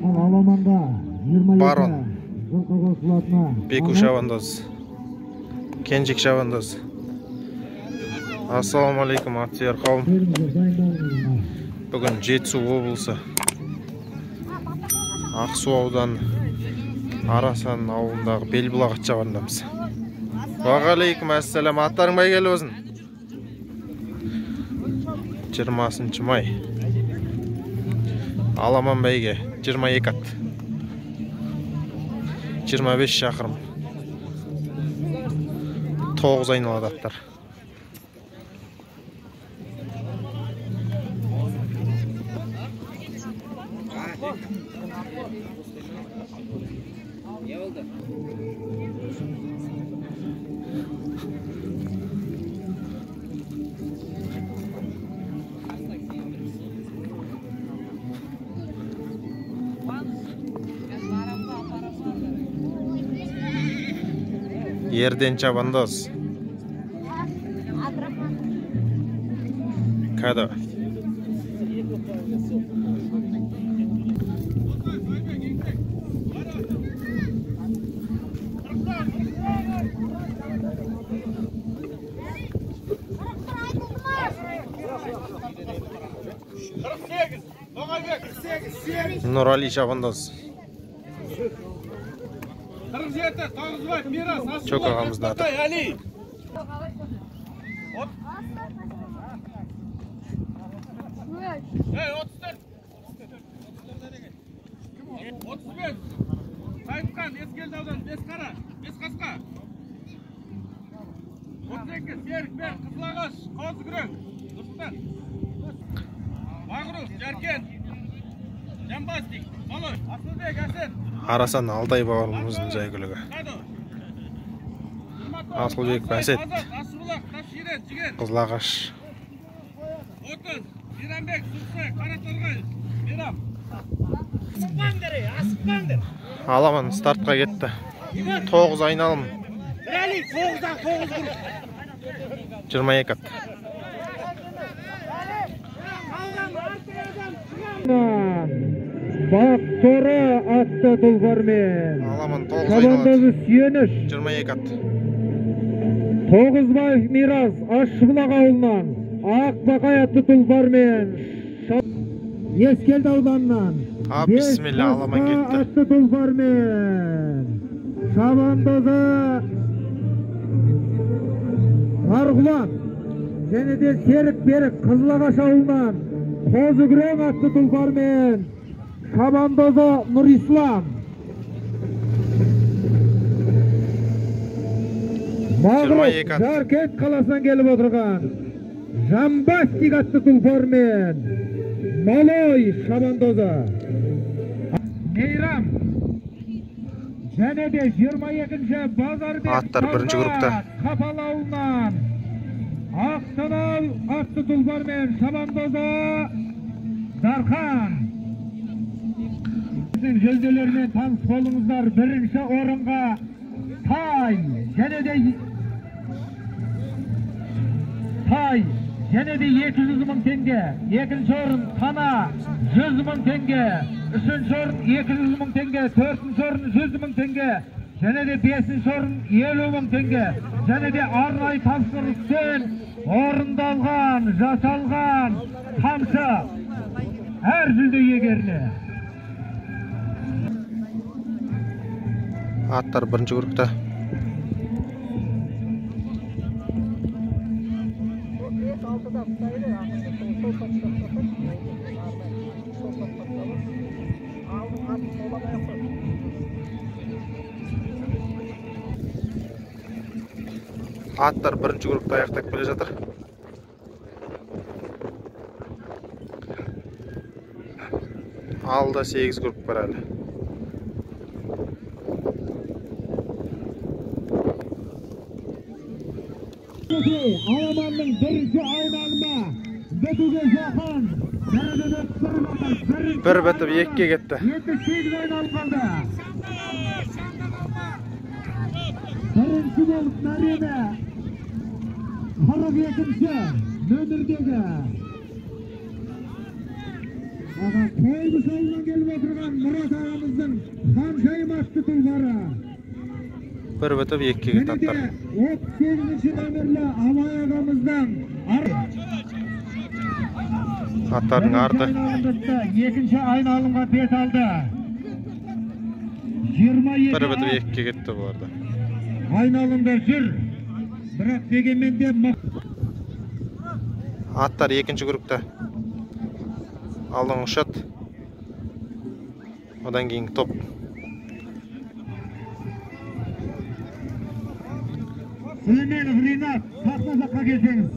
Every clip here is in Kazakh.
Аламанда 22 Барон. Қосылатына. Беку шабандоз. Кенжик шабандоз. Ассалаумалейкум, аттияр қауым. Бүгін Жетісу облысы Ақсу ауданы Арасан ауылындағы Белбұлақ атшабандамыз. Уағалейкум ассалам, аттарың бәйгелі болсын. 20 май. Аламан бәйге 22 ат. 25 шақырым. 9 айналады аттар. Yerden çabandoz. Kado. Nurali çabandoz. Çok ağamızda adı. Sayıpkan, Eskeldağ'dan 5 kara, 5 kaska. 38, Serik, Ber, Kızılağaç, Kozgürek, Nursultan. Bağıruz, Cerken, Jambastik, Malı, Asılbek, Asen. Arasan Alday bağırmamızın caygülüğü. Asılbek Baset. Kızılağaç. 30, İranbek, Sürse, Karatorgay, Miram. Аламан стартқа кетті. 9 айналым. 22 ат. Бақтора атты тұлғармен. Аламан 9 Шабандозы айналады. сүйеніш. 22 ат. Тоғызбаев Мирас Ашшыбұлақ ауылынан. Ақбақай атты тұлғармен. Ескелді ауданынан. Бисмилля, аламан кетті. Атты тұлғармен. Шабандозы Арғұлан. Және де Серік Берік Қызылағаш ауылынан. Қозыгүрең атты тұлғармен. Шабандозы Нұрислам. Мағрұп Жаркент қаласынан келіп отырған. Жамбастик атты тұлғармен. Малой шабандозы. Мейрам. Және де 22-ші Базарбек Аттар бірінші группта. Қапал ауылынан. Ақтанал атты тұлғармен шабандозы Дархан. Біздің жүлделермен таныс болыңыздар. Бірінші орынға Тай. Және де 200 мың теңге. Екінші орын Тана 100 мың теңге. Үшінші орын 200 мың теңге. Төртінші орын 100 мың теңге. Және де 5-ші орын 50 мың теңге. Және де арнайы тапсырыспен орындалған, жасалған тамшы әр жүлде иегеріне. Аттар бірінші группта. Аттар бірінші группта аяқтап келе жатыр. Алда 8 групп бар әлі. Аламанның бірінші айналыма бітуге жақын. Bir бітіп екіге кетті. 7-8 айналып қалды. Бірінші болып Нәреме 42-ші нөмірдегі Ağa Koydu salынан gelip oturgan Murat ağamızın Hamşayım attı tulları. Bir bitip ikki get atlar. 38. nömerli Abay ağamızdan Atların ardı. Ikinci ayın alımga bet aldı. 27 Bir bitip ikki getdi bu arada. ayın alımda jür. Birak degemende Atlar ikinci grupta. Aldın uşat. Odan keyin top. Süleymanov Rinat, Sakmazak'a gelseniz.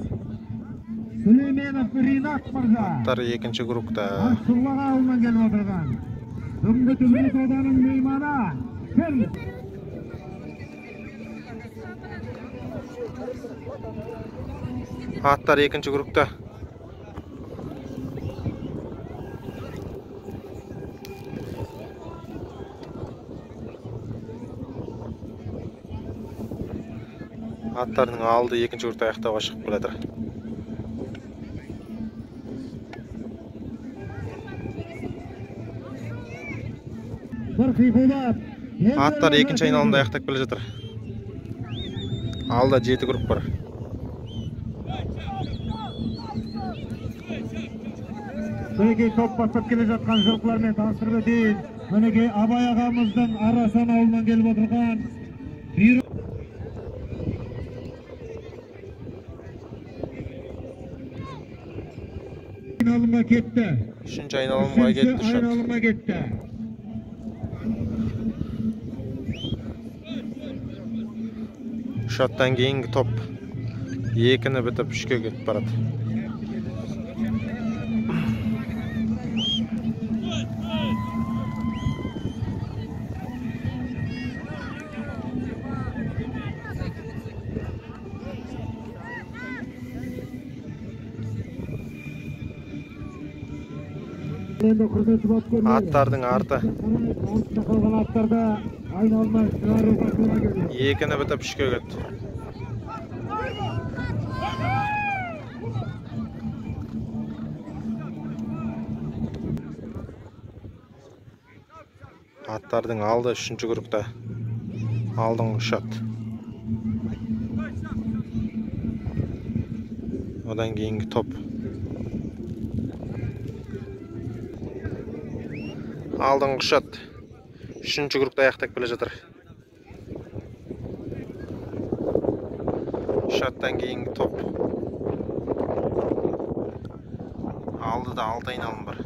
Süleymanov Rinat mırza. Atlar ikinci grupta. Aksullağa alman gelip oturgan. Бүгінгі Тülbet Odanın meymana. Kim? Atlar ikinci grupta. Atlarning aldı ikinci grupta ayakta çıkıp keladir. Bir kıyfıylap. Atlar ikinci ayналымda ayakta kela жатыр. Alda 7 grup var. Мінекей топ бастап келе жатқан жылқылармен таныстырып өтейін. Мінекей Абай ағамыздың Арасан ауылынан келіп отырған айналымға кетті. Üçüncü ayналымға кетті шат. Айналымға кетті. Şattan keyingi top. Екіні бітіп үшке кетіп барады. Аттардың арты. Екіні бітіп үшке кетті. Аттардың алды 3-cü grupta. Aldın uşat. Odan keyingi top. Aldın uşat. 3-cü grupta ayakta kele жатыр. Uşattan keyingi top. Aldı da 6 ayналым var.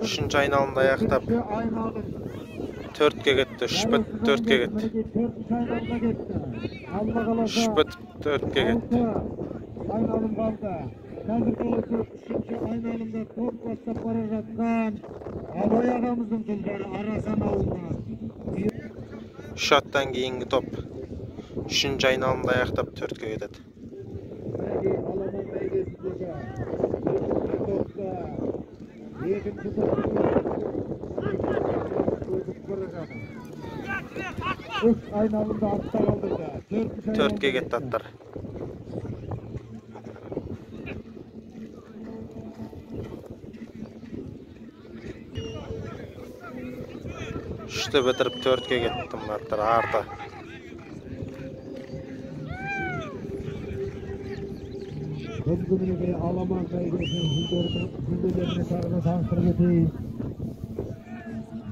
Üçüncü ayналымда аяқтап 4-ге кетті. 3 бит 4-ге кетті. 3 бит 4-ге кетті. Айналым қалды. Қазіргі осы 3-ші айналымда топ бастап бара жатқан Абай ағамыздың тұлдары Арасан ауылынан. Uşattan keyingi top. 3-cü ayналымда аяқтап 4-ге кетеді. Üç aynalımda altta kaldırdı. 4-ге кетті аттар. Үшті бітіріп 4-ге кеттім аттар арты. Бүгінгі Аламан бәйгесінің жүлделеріне тағы таныстырып өтейін.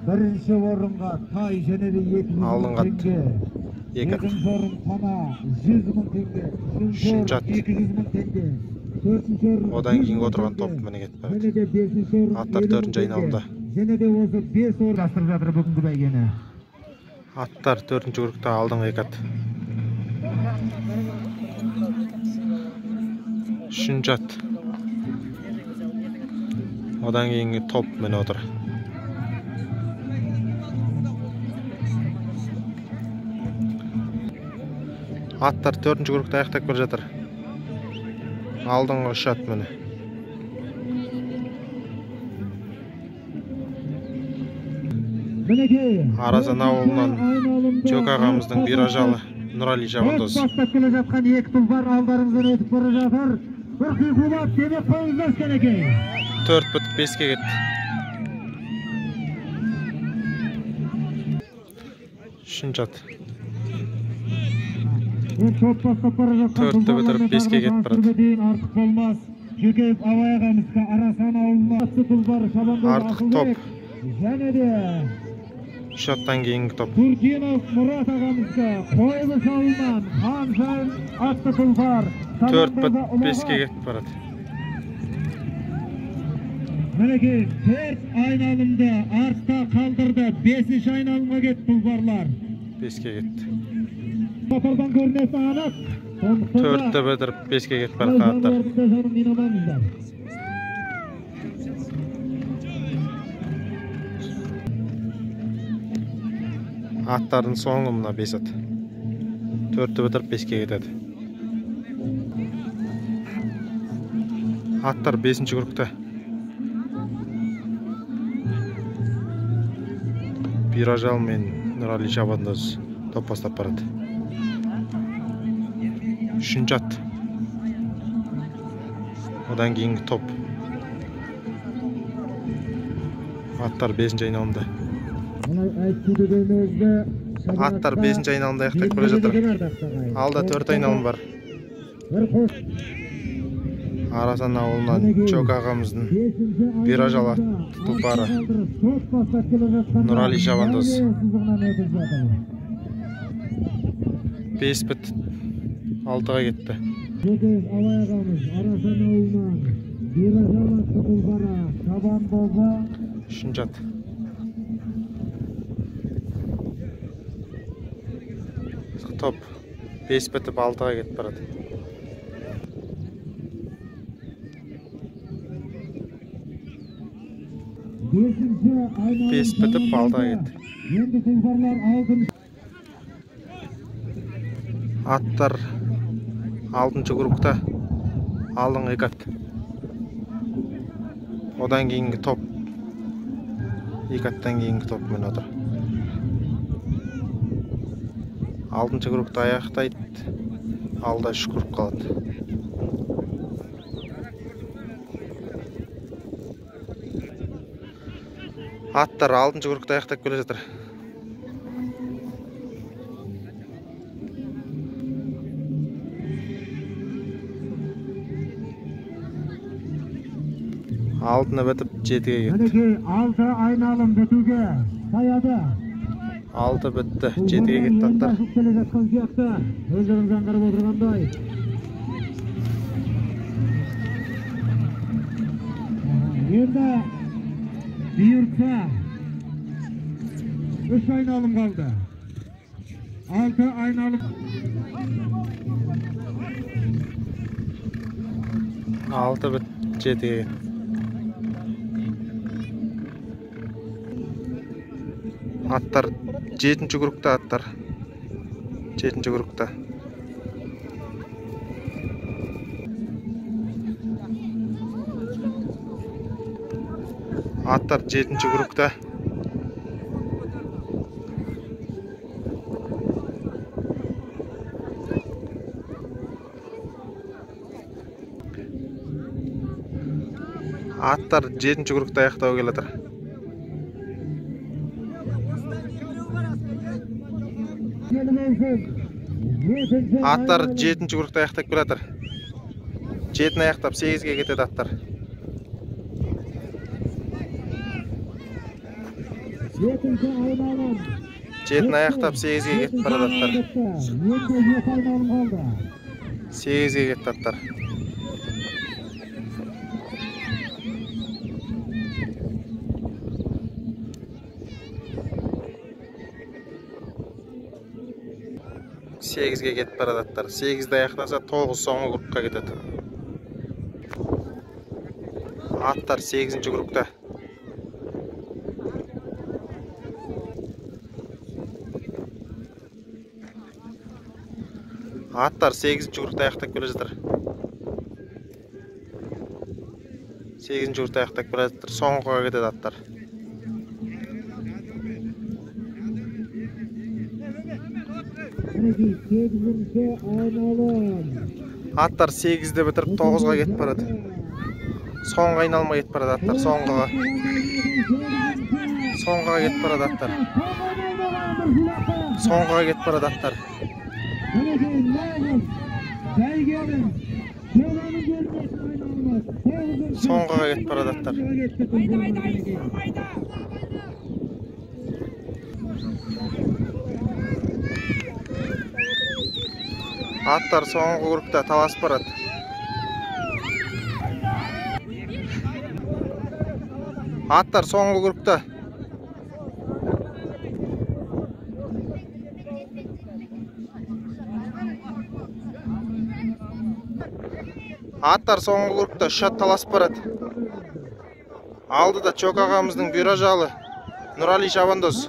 Бірінші орынға тай және де 200 мың теңге. Екінші орын Тана 100 мың теңге. Үшінші орын 200 мың теңге. Төртінші орын Одан кейін отырған топ міне кетпеді. Және де бесінші орын Аттар 4-cü айналымда. Және де осы 5 орын бастырып жатыр бүгінгі бәйгені. Аттар 4-cü grupta алдыңғы екі ат. 3-cü at. Odan keyingi top mene otur. Atlar 4-cü grupta ayakta kele жатыр. Aldыңғы 3 at mene. Arасан ауылынан Жök ағамыздың bir ajalı Nurali Şabandoz. Bastap kele жатқан екі тұлпар алдарымыздан өтіп бара жатыр. Bir kıykulat demek koyunlar senekey. 4.5'e gitti. Şuncat. Çok bastap para жатқан 4'te bitirip 5'e gitti barады. Artık olmaz. Жүкеев Абай ағамызға Арасан ауылына тұлпар Шабандоз Artık top. Және де Şattan keyingi top. Turgenov Murat ағамызға Қойылыш ауылынан Ханшайым атты тұлпар 4.5'e gitti barады. Мінекей 4 айналымды артта қалдырды. 5-ші айналымға кетті тұлпарлар. 5'e gitti. Motordan görünesi anık. 4'te bitirip 5'e gitti barады atlar. Atların soğumuna 5 at. 4'te bitirip 5'e gitedi. Atlar 5. grupta. Birajal men Nurali Şabandoz top bastap barады. 3. at. Odan keyingi top. Atlar 5. ayналымда. Atlar 5. ayналымда аяқтап келе жатыр. Алда 4 айналым бар. Арасан ауылынан Чок ағамыздың Birajal атты тұлпары Nurali Şabandoz. 5.6'ga gitti. Жүкеев Абай ағамыз Арасан ауылынан Birajal атты тұлпары Шабандозға 3. at. Top 5.6'ga gitti barады. Beş bitip 6'ga gitti. Енді тұлпарлар алтын. Atlar 6. grupta. Aldın 2 at. Odan keyingi top. 2 attan keyingi top men otur. 6. grupta аяқтайды. Алда 3 grup қалады. Atlar 6. grupta аяқтап келе жатыр. Алтыны бітіп 7'ge кетті. Мінекей 6 айналым бітуге саяды. 6 бітті 7'ge кетті аттар. Келе жатқан сияқты өздеріңіз аңғарып отырғандай. Енді бұйыртса 3 айналым қалды. 6 айналым. 6 бітті 7'ge кетті. Atlar 7. grupta atlar. 7. grupta. Atlar 7. grupta. Atlar 7. grupta аяқтауға келе жатыр. Atlar 7. grupta аяқтап келе жатыр. 7'ni аяқтап 8'ge кетеді аттар. 7'ni аяқтап 8'ge кетіп барады аттар. 8'ge кетті аттар. Сегізге кетіп барады аттар. 8'de аяқтаса 9 соңғы группқа кетеді. Atlar 8. grupta. Atlar 8. grupta аяқтап келе жатыр. 8. grupta аяқтап келе жатыр. Соңғыға кетеді аттар. Мінекей 8-ші айналым. Аттар 8-де бітіріп 9-ға кетіп барады. Соңғы айналма кетіп барады аттар, соңғыға. Соңғыға кетіп барады аттар. Соңғыға кетіп барады аттар. Мінекей нағыз бәйгенің жоланы көрмесін айналмас. Соңғыға кетіп барады аттар. Аттар соңғы группта таласып барады. Аттар соңғы группта. Аттар соңғы группта шат таласып барады. Алдыда Чок ағамыздың бұйра жалы Нұрали Шабандоз.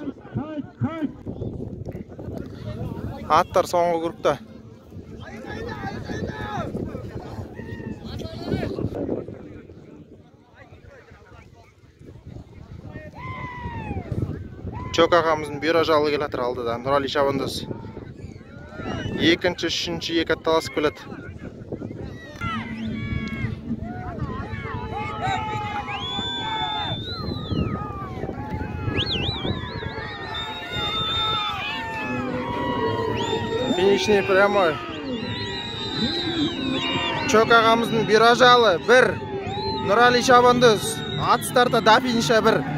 Аттар соңғы группта. Чок ағамыздың бұйра жалы келатыр алдыда Нұрали Шабандоз. Екінші, үшінші екі атталасып келеді. Финишный прямой. Чок ағамыздың бұйра жалы 1, Нұрали Шабандоз. Ат старта да финиша 1.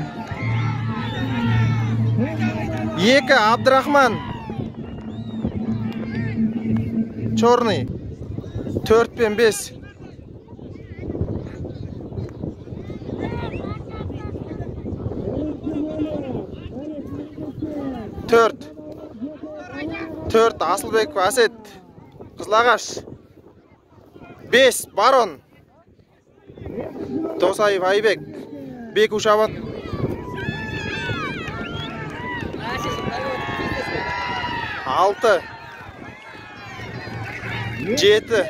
2 Абдрахман. Черный. 4 пен 5. Төрт Асылбек Асет Қызлағаш. 5 Барон. Досаев Айбек. Беку Шабан. 6 7